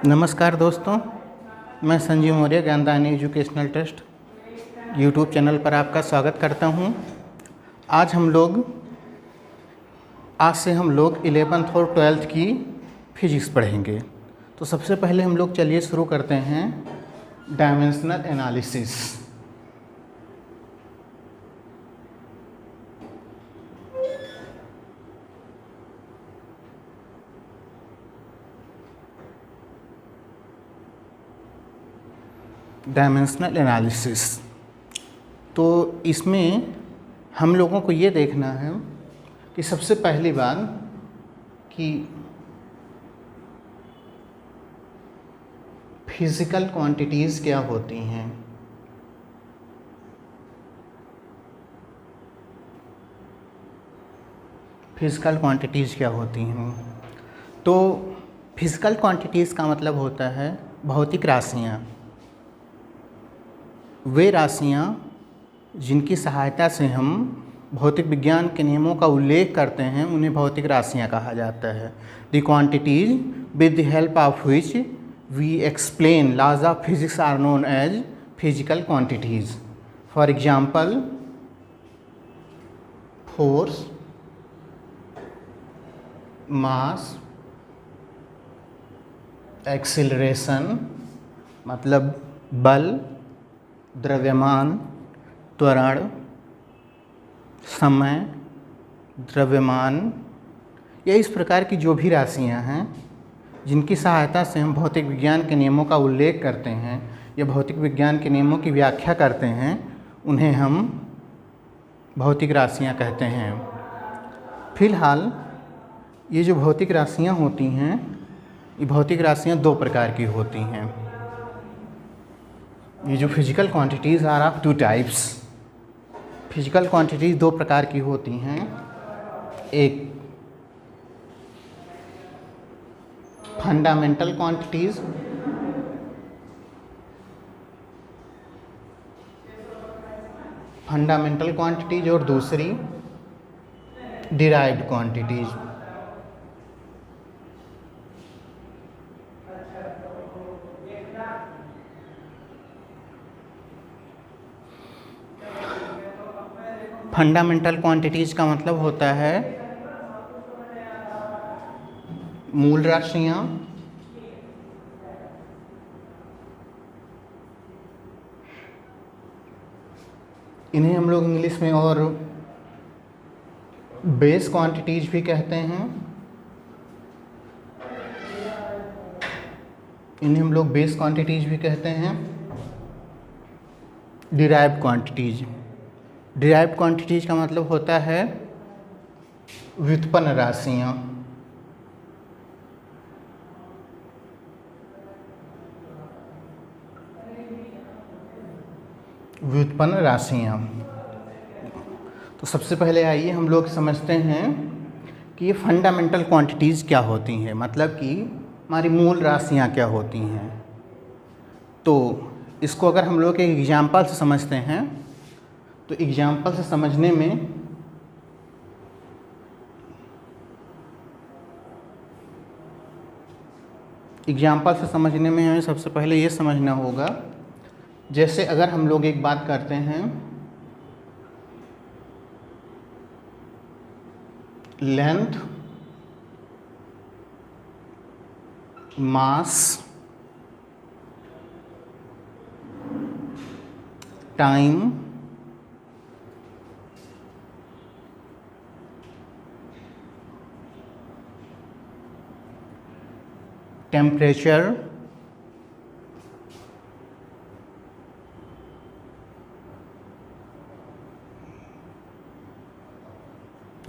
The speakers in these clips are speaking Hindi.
नमस्कार दोस्तों, मैं Sanjeev Maurya Gyandayini educational trust YouTube channel पर आपका स्वागत करता हूं। आज से हम लोग 11th और 12th की फिजिक्स पढ़ेंगे। तो सबसे पहले हम लोग चलिए शुरू करते हैं डायमेंशनल एनालिसिस। डायमेंशनल एनालिसिस तो इसमें हम लोगों को ये देखना है कि सबसे पहली बात कि फिज़िकल क्वांटिटीज़ क्या होती हैं। फिज़िकल क्वांटिटीज़ क्या होती हैं? तो फिज़िकल क्वांटिटीज़ का मतलब होता है भौतिक राशियाँ। वे राशियाँ जिनकी सहायता से हम भौतिक विज्ञान के नियमों का उल्लेख करते हैं उन्हें भौतिक राशियाँ कहा जाता है। The quantities with the help of which we explain laws of physics are known as physical quantities. For example, force, mass, acceleration मतलब बल, द्रव्यमान, त्वरण, समय, द्रव्यमान, या इस प्रकार की जो भी राशियां हैं जिनकी सहायता से हम भौतिक विज्ञान के नियमों का उल्लेख करते हैं या भौतिक विज्ञान के नियमों की व्याख्या करते हैं, उन्हें हम भौतिक राशियां कहते हैं। फिलहाल ये जो भौतिक राशियां होती हैं, ये भौतिक राशियां दो प्रकार की होती हैं। ये जो physical quantities are of two types. Physical quantities दो प्रकार की होती हैं। एक फंडामेंटल क्वांटिटीज़, और दूसरी डिराइव्ड क्वांटिटीज़। फंडामेंटल क्वांटिटीज़ का मतलब होता है मूल राशियाँ, इन्हें हम लोग इंग्लिश में और बेस क्वांटिटीज भी कहते हैं। इन्हें हम लोग बेस क्वांटिटीज भी कहते हैं। डिराइव्ड क्वांटिटीज, डिराइव्ड क्वांटिटीज का मतलब होता है व्युत्पन्न राशियाँ। व्युत्पन्न राशियाँ। तो सबसे पहले आइए हम लोग समझते हैं कि ये फंडामेंटल क्वांटिटीज़ क्या होती हैं, मतलब कि हमारी मूल राशियाँ क्या होती हैं। तो इसको अगर हम लोग एक एग्जाम्पल से समझते हैं तो एग्जाम्पल से समझने में हमें सबसे पहले ये समझना होगा, जैसे अगर हम लोग एक बात करते हैं length, mass, time, temperature,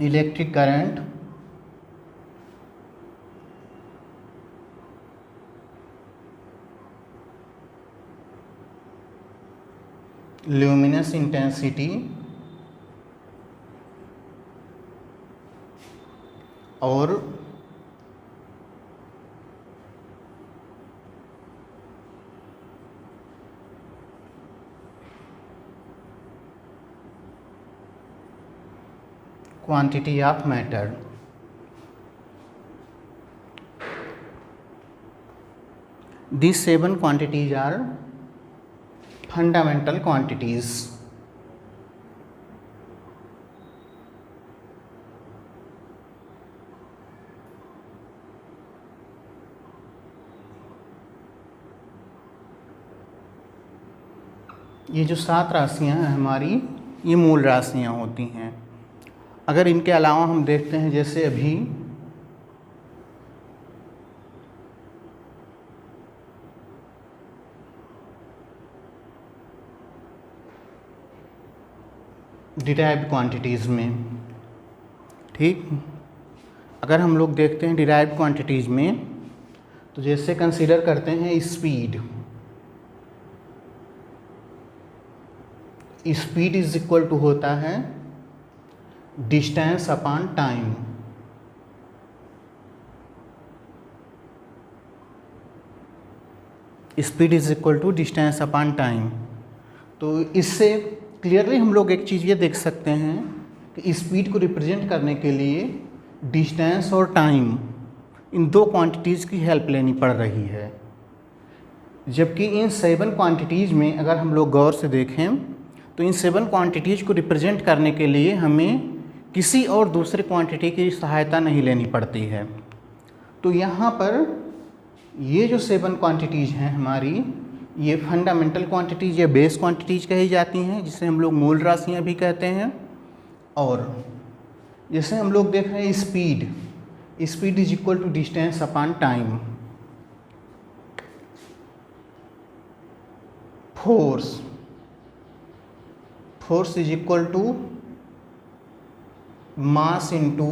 electric current, luminous intensity और quantity of matter. These 7 quantities are fundamental quantities. ये जो 7 राशियाँ हैं हमारी, ये मूल राशियाँ होती हैं। अगर इनके अलावा हम देखते हैं, जैसे अभी डिराइव्ड क्वांटिटीज़ में, ठीक, अगर हम लोग देखते हैं डिराइव्ड क्वांटिटीज़ में, तो जैसे कंसीडर करते हैं speed. Speed is equal to होता है distance upon time. Speed is equal to distance upon time. तो इससे क्लियरली हम लोग एक चीज़ ये देख सकते हैं कि स्पीड को रिप्रेजेंट करने के लिए डिस्टेंस और टाइम, इन 2 क्वांटिटीज़ की हेल्प लेनी पड़ रही है। जबकि इन 7 क्वांटिटीज़ में अगर हम लोग गौर से देखें तो इन 7 क्वांटिटीज़ को रिप्रेजेंट करने के लिए हमें किसी और दूसरे क्वांटिटी की सहायता नहीं लेनी पड़ती है। तो यहाँ पर ये जो 7 क्वांटिटीज़ हैं हमारी, ये फंडामेंटल क्वांटिटीज़ या बेस क्वांटिटीज़ कही जाती हैं, जिसे हम लोग मूल राशियाँ भी कहते हैं। और जैसे हम लोग देख रहे हैं speed, speed is equal to distance upon time. Force, force is equal to mass into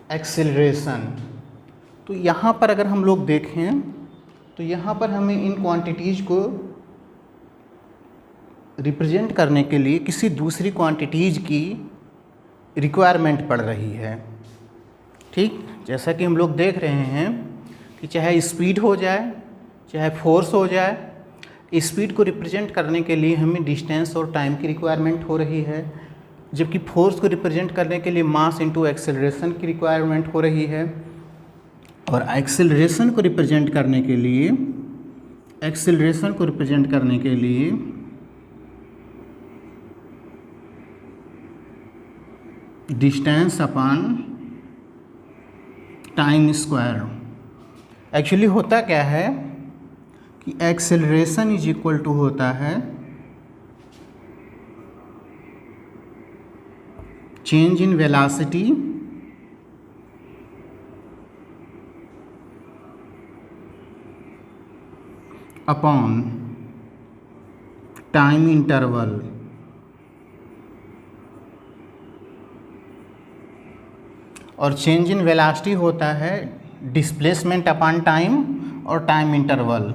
acceleration. तो यहाँ पर अगर हम लोग देखें तो यहाँ पर हमें इन क्वांटिटीज़ को रिप्रेजेंट करने के लिए किसी दूसरी क्वांटिटीज़ की रिक्वायरमेंट पड़ रही है, ठीक। जैसा कि हम लोग देख रहे हैं कि चाहे स्पीड हो जाए, चाहे फोर्स हो जाए, स्पीड को रिप्रेजेंट करने के लिए हमें डिस्टेंस और टाइम की रिक्वायरमेंट हो रही है, जबकि फोर्स को रिप्रेजेंट करने के लिए मास इनटू एक्सेलरेशन की रिक्वायरमेंट हो रही है, और एक्सेलरेशन को रिप्रेजेंट करने के लिए distance upon time square. Actually होता क्या है कि एक्सेलरेशन इज इक्वल टू होता है change in velocity upon time interval. और चेंज इन वेलोसिटी होता है डिस्प्लेसमेंट अपॉन टाइम और टाइम इंटरवल।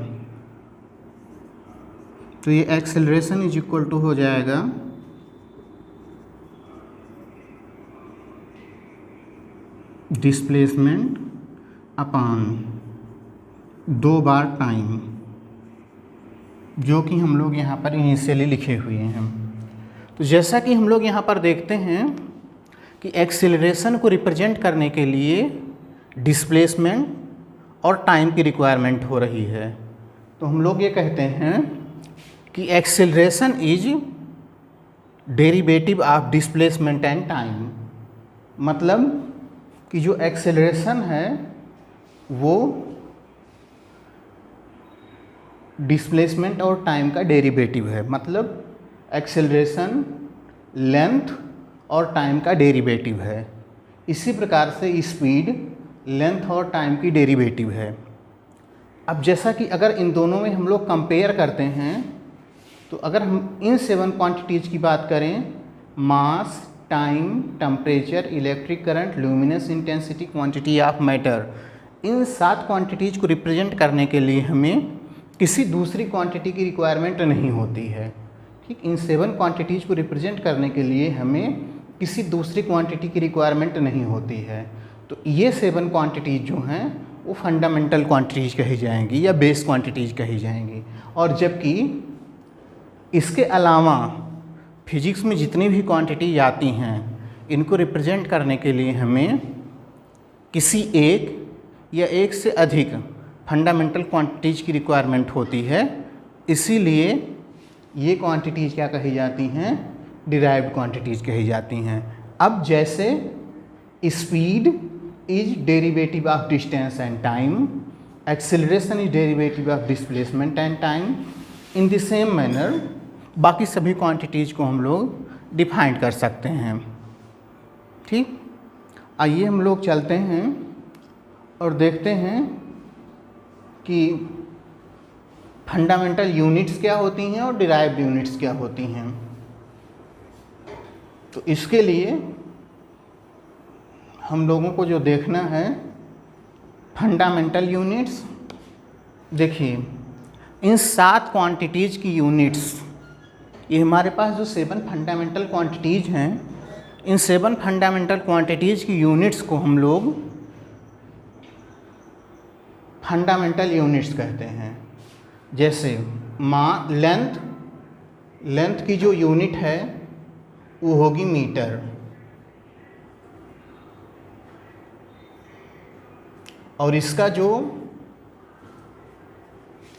तो ये एक्सेलरेशन इज इक्वल टू हो जाएगा डिस्प्लेसमेंट अपॉन 2 बार टाइम, जो कि हम लोग यहाँ पर इनिशियली लिखे हुए हैं। तो जैसा कि हम लोग यहाँ पर देखते हैं कि एक्सेलरेशन को रिप्रेजेंट करने के लिए डिस्प्लेसमेंट और टाइम की रिक्वायरमेंट हो रही है। तो हम लोग ये कहते हैं कि acceleration is derivative of displacement and time. मतलब कि जो एक्सेलरेशन है वो डिस्प्लेसमेंट और टाइम का डेरिवेटिव है। मतलब एक्सेलरेशन लेंथ और टाइम का डेरिवेटिव है। इसी प्रकार से स्पीड लेंथ और टाइम की डेरिवेटिव है। अब जैसा कि अगर इन दोनों में हम लोग कंपेयर करते हैं, तो अगर हम इन 7 क्वांटिटीज़ की बात करें, mass, time, temperature, electric current, luminous intensity, quantity of matter, इन 7 क्वांटिटीज़ को रिप्रेजेंट करने के लिए हमें किसी दूसरी क्वांटिटी की रिक्वायरमेंट नहीं होती है, ठीक। इन 7 क्वांटिटीज़ को रिप्रेजेंट करने के लिए हमें किसी दूसरी क्वांटिटी की रिक्वायरमेंट नहीं होती है। तो ये 7 क्वांटिटीज़ जो हैं वो फंडामेंटल क्वांटिटीज़ कही जाएंगी या बेस क्वांटिटीज़ कही जाएंगी। और जबकि इसके अलावा फिजिक्स में जितनी भी क्वांटिटी आती हैं, इनको रिप्रेजेंट करने के लिए हमें किसी एक या एक से अधिक फंडामेंटल क्वांटिटीज़ की रिक्वायरमेंट होती है, इसीलिए ये क्वांटिटीज़ क्या कही जाती हैं, डिराइव्ड क्वांटिटीज़ कही जाती हैं। अब जैसे speed is derivative of distance and time, acceleration is derivative of displacement and time, in the same manner बाकी सभी क्वांटिटीज़ को हम लोग डिफाइन कर सकते हैं। ठीक, आइए हम लोग चलते हैं और देखते हैं कि फंडामेंटल यूनिट्स क्या होती हैं और डिराइव्ड यूनिट्स क्या होती हैं। तो इसके लिए हम लोगों को जो देखना है फंडामेंटल यूनिट्स, देखिए इन 7 क्वांटिटीज़ की यूनिट्स, ये हमारे पास जो 7 फंडामेंटल क्वांटिटीज़ हैं, इन 7 फंडामेंटल क्वांटिटीज़ की यूनिट्स को हम लोग फंडामेंटल यूनिट्स कहते हैं। जैसे लेंथ की जो यूनिट है वो होगी मीटर, और इसका जो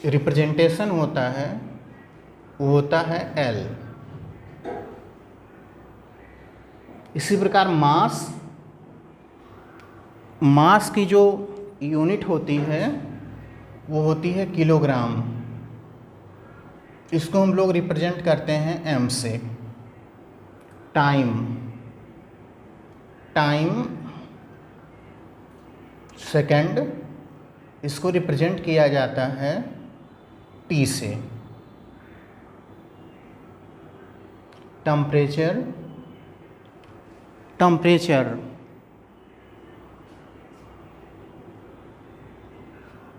रिप्रेजेंटेशन होता है वो होता है L। इसी प्रकार मास की जो यूनिट होती है वो होती है किलोग्राम, इसको हम लोग रिप्रेजेंट करते हैं M से। टाइम सेकंड, इसको रिप्रेजेंट किया जाता है T से। टेम्परेचर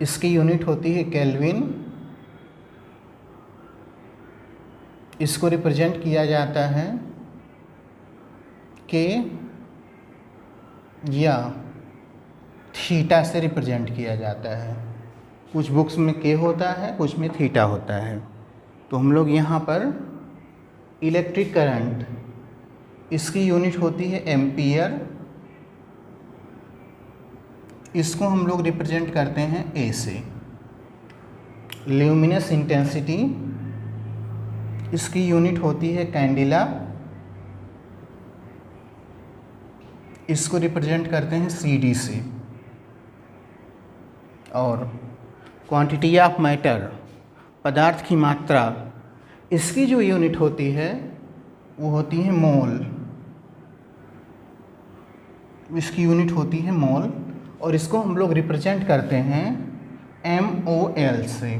इसकी यूनिट होती है केल्विन, इसको रिप्रेजेंट किया जाता है K या थीटा से रिप्रेजेंट किया जाता है। कुछ बुक्स में K होता है, कुछ में थीटा होता है। तो हम लोग यहाँ पर इलेक्ट्रिक करंट, इसकी यूनिट होती है एम्पियर, इसको हम लोग रिप्रेजेंट करते हैं A से। ल्यूमिनस इंटेंसिटी, इसकी यूनिट होती है कैंडिला, इसको रिप्रेजेंट करते हैं CD से। और क्वांटिटी ऑफ मैटर, पदार्थ की मात्रा, इसकी जो यूनिट होती है वो होती है मोल, इसकी यूनिट होती है मोल, और इसको हम लोग रिप्रेजेंट करते हैं MOL से।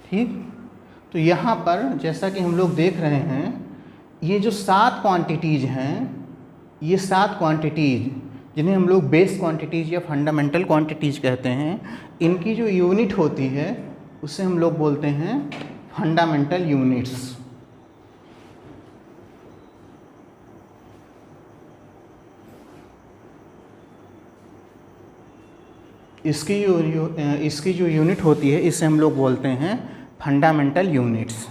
ठीक, तो यहाँ पर जैसा कि हम लोग देख रहे हैं, ये जो 7 क्वांटिटीज़ हैं, ये 7 क्वांटिटीज़ जिन्हें हम लोग बेस क्वांटिटीज़ या फंडामेंटल क्वांटिटीज़ कहते हैं, इनकी जो यूनिट होती है उसे हम लोग बोलते हैं फंडामेंटल यूनिट्स। इसकी जो यूनिट होती है इसे हम लोग बोलते हैं फंडामेंटल यूनिट्स।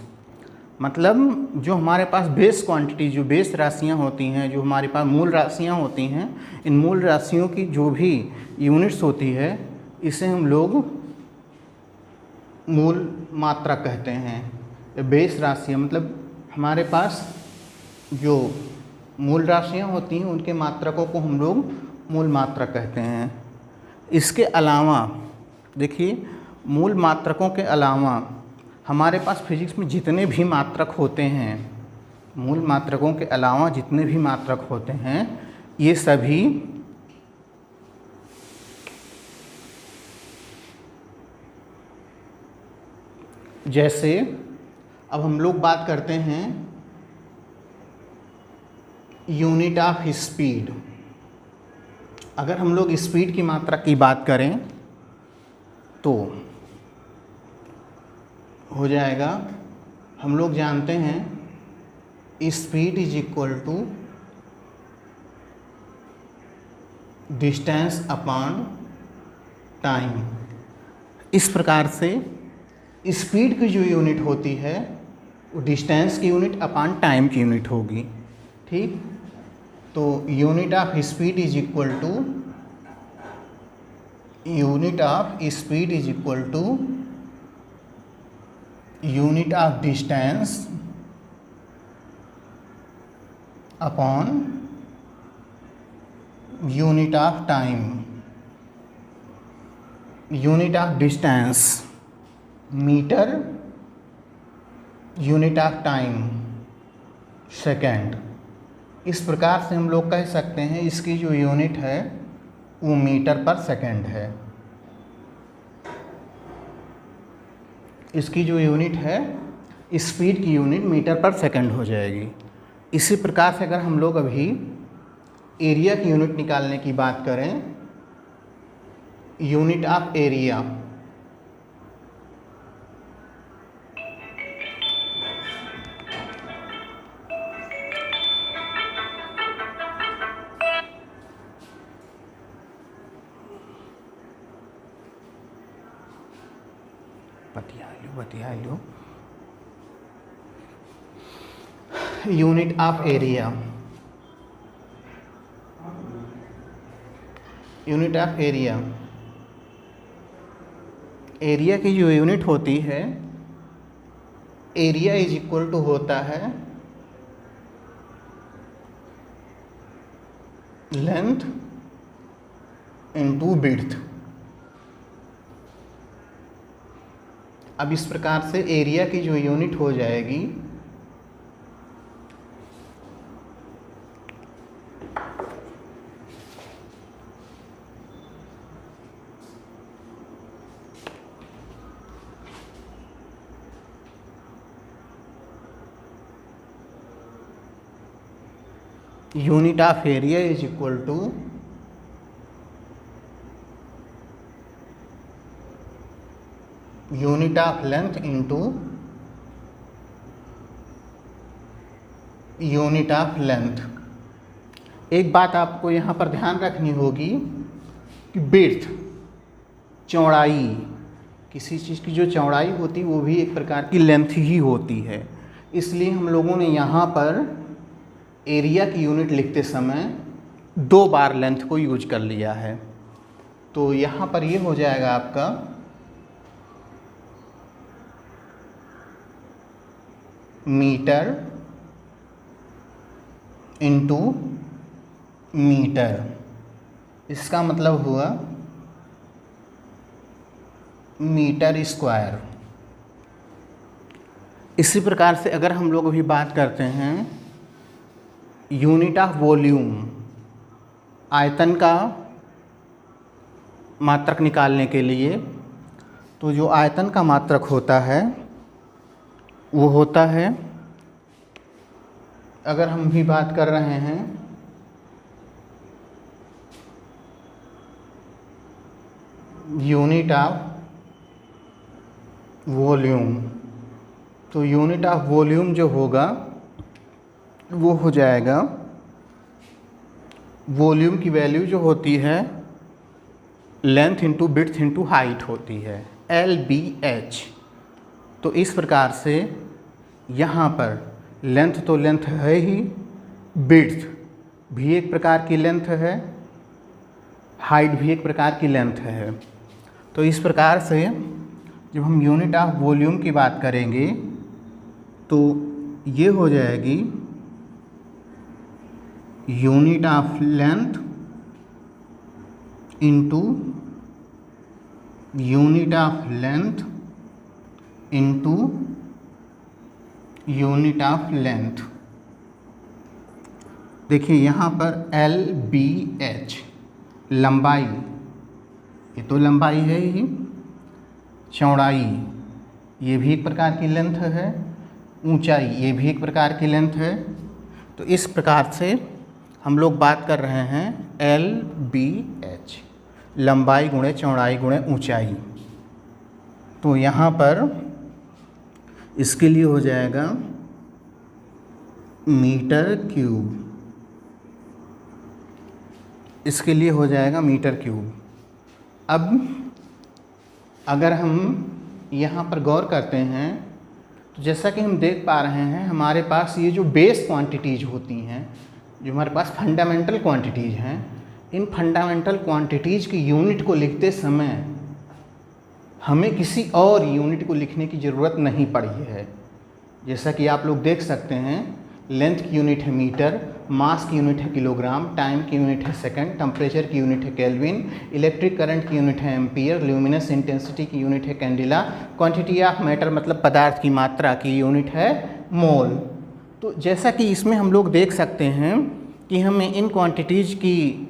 मतलब जो हमारे पास बेस क्वांटिटी, जो बेस राशियाँ होती हैं, जो हमारे पास मूल राशियाँ होती हैं, इन मूल राशियों की जो भी यूनिट्स होती है इसे हम लोग मूल मात्रा कहते हैं। बेस राशियाँ मतलब हमारे पास जो मूल राशियाँ होती हैं उनके मात्रकों को हम लोग मूल मात्रा कहते हैं। इसके अलावा देखिए, मूल मात्रकों के अलावा हमारे पास फिजिक्स में जितने भी मात्रक होते हैं, मूल मात्रकों के अलावा जितने भी मात्रक होते हैं, ये सभी जैसे अब हम लोग बात करते हैं यूनिट ऑफ स्पीड। अगर हम लोग स्पीड की मात्रा की बात करें तो हो जाएगा, हम लोग जानते हैं speed is equal to distance upon time. इस प्रकार से स्पीड की जो यूनिट होती है वो डिस्टेंस की यूनिट अपॉन टाइम की यूनिट होगी। ठीक, तो unit of speed is equal to unit of speed is equal to unit of distance upon unit of time. Unit of distance metre, unit of time second. इस प्रकार से हम लोग कह सकते हैं इसकी जो यूनिट है वो मीटर पर सेकेंड है। इसकी जो यूनिट है स्पीड की यूनिट मीटर पर सेकेंड हो जाएगी। इसी प्रकार से अगर हम लोग अभी एरिया की यूनिट निकालने की बात करें, यूनिट ऑफ एरिया बतिया लो unit of area, unit of area, area की जो यूनिट होती है, एरिया इज इक्वल टू होता है लेंथ इनटू विड्थ। अब इस प्रकार से एरिया की जो यूनिट हो जाएगी unit of area is equal to unit of length into unit of length. एक बात आपको यहाँ पर ध्यान रखनी होगी कि विड्थ चौड़ाई, किसी चीज़ की जो चौड़ाई होती है वो भी एक प्रकार की लेंथ ही होती है। इसलिए हम लोगों ने यहाँ पर एरिया की यूनिट लिखते समय 2 बार लेंथ को यूज कर लिया है। तो यहाँ पर ये हो जाएगा आपका मीटर इंटू मीटर। इसका मतलब हुआ मीटर स्क्वायर। इसी प्रकार से अगर हम लोग अभी बात करते हैं यूनिट ऑफ वॉल्यूम, आयतन का मात्रक निकालने के लिए, तो जो आयतन का मात्रक होता है वो होता है, अगर हम भी बात कर रहे हैं यूनिट ऑफ वॉल्यूम, तो यूनिट ऑफ वॉल्यूम जो होगा वो हो जाएगा, वॉल्यूम की वैल्यू जो होती है length into width into height होती है, LBH। तो इस प्रकार से यहाँ पर लेंथ तो लेंथ है ही, विड्थ भी एक प्रकार की लेंथ है, हाइट भी एक प्रकार की लेंथ है। तो इस प्रकार से जब हम यूनिट ऑफ वॉल्यूम की बात करेंगे तो ये हो जाएगी unit of length into unit of length into unit of length. देखिए यहाँ पर LBH लंबाई, ये तो लंबाई है ही, चौड़ाई ये भी एक प्रकार की लेंथ है, ऊंचाई ये भी एक प्रकार की लेंथ है। तो इस प्रकार से हम लोग बात कर रहे हैं LBH, लंबाई गुणे चौड़ाई गुणे ऊंचाई। तो यहाँ पर इसके लिए हो जाएगा मीटर क्यूब, इसके लिए हो जाएगा मीटर क्यूब। अब अगर हम यहाँ पर गौर करते हैं तो जैसा कि हम देख पा रहे हैं हमारे पास ये जो बेस क्वांटिटीज़ होती हैं, जो हमारे पास फंडामेंटल क्वांटिटीज़ हैं, इन फंडामेंटल क्वांटिटीज़ की यूनिट को लिखते समय हमें किसी और यूनिट को लिखने की ज़रूरत नहीं पड़ी है। जैसा कि आप लोग देख सकते हैं, लेंथ की यूनिट है मीटर, मास की यूनिट है किलोग्राम, टाइम की यूनिट है सेकंड, टेम्परेचर की यूनिट है केल्विन, इलेक्ट्रिक करंट की यूनिट है एम्पियर, ल्यूमिनस इंटेंसिटी की यूनिट है कैंडिला, क्वांटिटी ऑफ मैटर मतलब पदार्थ की मात्रा की यूनिट है मोल। तो जैसा कि इसमें हम लोग देख सकते हैं कि हमें इन क्वांटिटीज़ की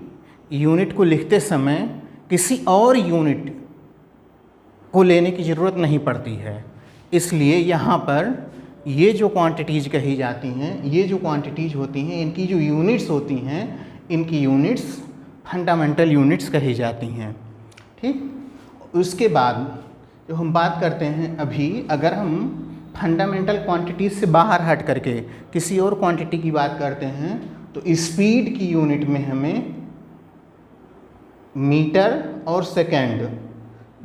यूनिट को लिखते समय किसी और यूनिट को लेने की ज़रूरत नहीं पड़ती है। इसलिए यहाँ पर ये जो क्वांटिटीज़ कही जाती हैं, ये जो क्वांटिटीज़ होती हैं, इनकी जो यूनिट्स होती हैं, इनकी यूनिट्स फंडामेंटल यूनिट्स कही जाती हैं। ठीक, उसके बाद जो हम बात करते हैं अभी, अगर हम फंडामेंटल क्वांटिटीज़ से बाहर हट करके किसी और क्वांटिटी की बात करते हैं तो स्पीड की यूनिट में हमें मीटर और सेकेंड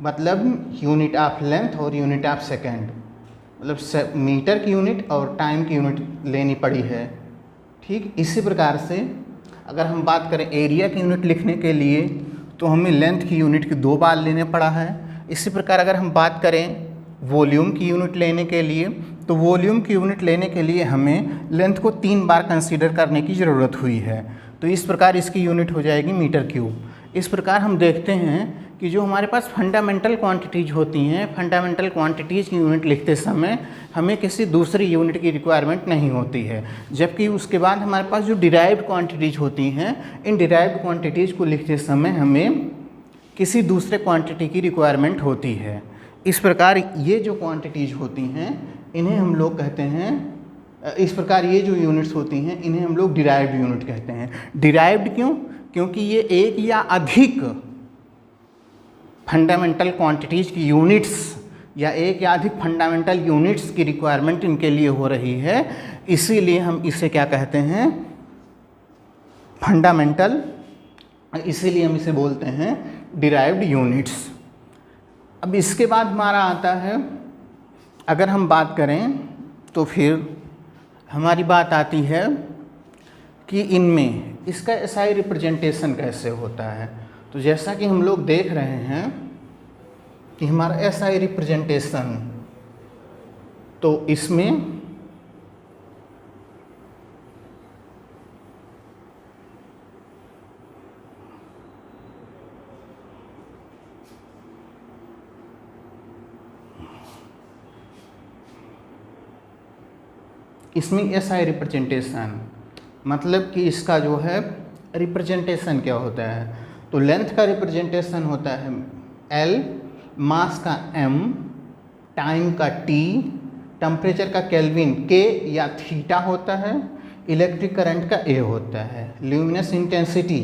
मतलब यूनिट ऑफ लेंथ और यूनिट ऑफ सेकेंड मतलब मीटर की यूनिट और टाइम की यूनिट लेनी पड़ी है। ठीक, इसी प्रकार से अगर हम बात करें एरिया की यूनिट लिखने के लिए तो हमें लेंथ की यूनिट की 2 बार लेने पड़ा है। इसी प्रकार अगर हम बात करें वॉल्यूम की यूनिट लेने के लिए तो वॉल्यूम की यूनिट लेने के लिए हमें लेंथ को 3 बार कंसीडर करने की ज़रूरत हुई है। तो इस प्रकार इसकी यूनिट हो जाएगी मीटर क्यूब। इस प्रकार हम देखते हैं कि जो हमारे पास फंडामेंटल क्वांटिटीज़ होती हैं, फंडामेंटल क्वांटिटीज़ की यूनिट लिखते समय हमें किसी दूसरी यूनिट की रिक्वायरमेंट नहीं होती है। जबकि उसके बाद हमारे पास जो डिराइव्ड क्वांटिटीज़ होती हैं, इन डिराइव्ड क्वांटिटीज़ को लिखते समय हमें किसी दूसरे क्वांटिटी की रिक्वायरमेंट होती है। इस प्रकार ये जो क्वांटिटीज़ होती हैं इन्हें हम लोग कहते हैं, इस प्रकार ये जो यूनिट्स होती हैं इन्हें हम लोग डिराइव्ड यूनिट कहते हैं। डिराइव्ड क्यों? क्योंकि ये एक या अधिक फंडामेंटल क्वांटिटीज़ की यूनिट्स या एक या अधिक फंडामेंटल यूनिट्स की रिक्वायरमेंट इनके लिए हो रही है, इसीलिए हम इसे क्या कहते हैं, फंडामेंटल, इसीलिए हम इसे बोलते हैं डिराइव्ड यूनिट्स। अब इसके बाद हमारा आता है, अगर हम बात करें तो फिर हमारी बात आती है कि इनमें इसका एसआई रिप्रेजेंटेशन कैसे होता है। तो जैसा कि हम लोग देख रहे हैं कि हमारा एसआई रिप्रेजेंटेशन, तो इसमें एसआई रिप्रेजेंटेशन मतलब कि इसका जो है रिप्रेजेंटेशन क्या होता है, तो लेंथ का रिप्रेजेंटेशन होता है L, मास का M, टाइम का T, टेम्परेचर का केल्विन K या थीटा होता है, इलेक्ट्रिक करंट का A होता है, luminous intensity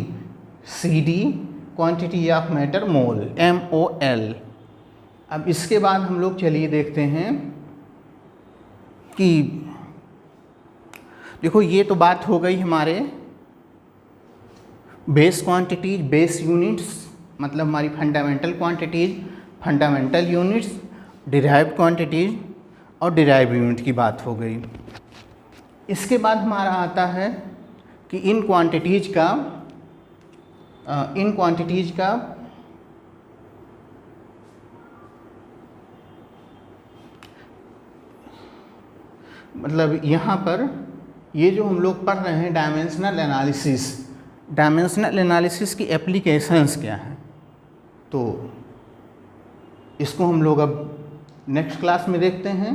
CD, quantity of matter mole MOL। अब इसके बाद हम लोग चलिए देखते हैं कि देखो ये तो बात हो गई हमारे बेस क्वांटिटीज, बेस यूनिट्स मतलब हमारी fundamental quantities, fundamental units, derived quantities और डिराइव्ड यूनिट की बात हो गई। इसके बाद हमारा आता है कि इन क्वांटिटीज का मतलब यहाँ पर ये जो हम लोग पढ़ रहे हैं डायमेंशनल एनालिसिस, डायमेंशनल एनालिसिस की एप्लीकेशंस क्या हैं, तो इसको हम लोग अब नेक्स्ट क्लास में देखते हैं।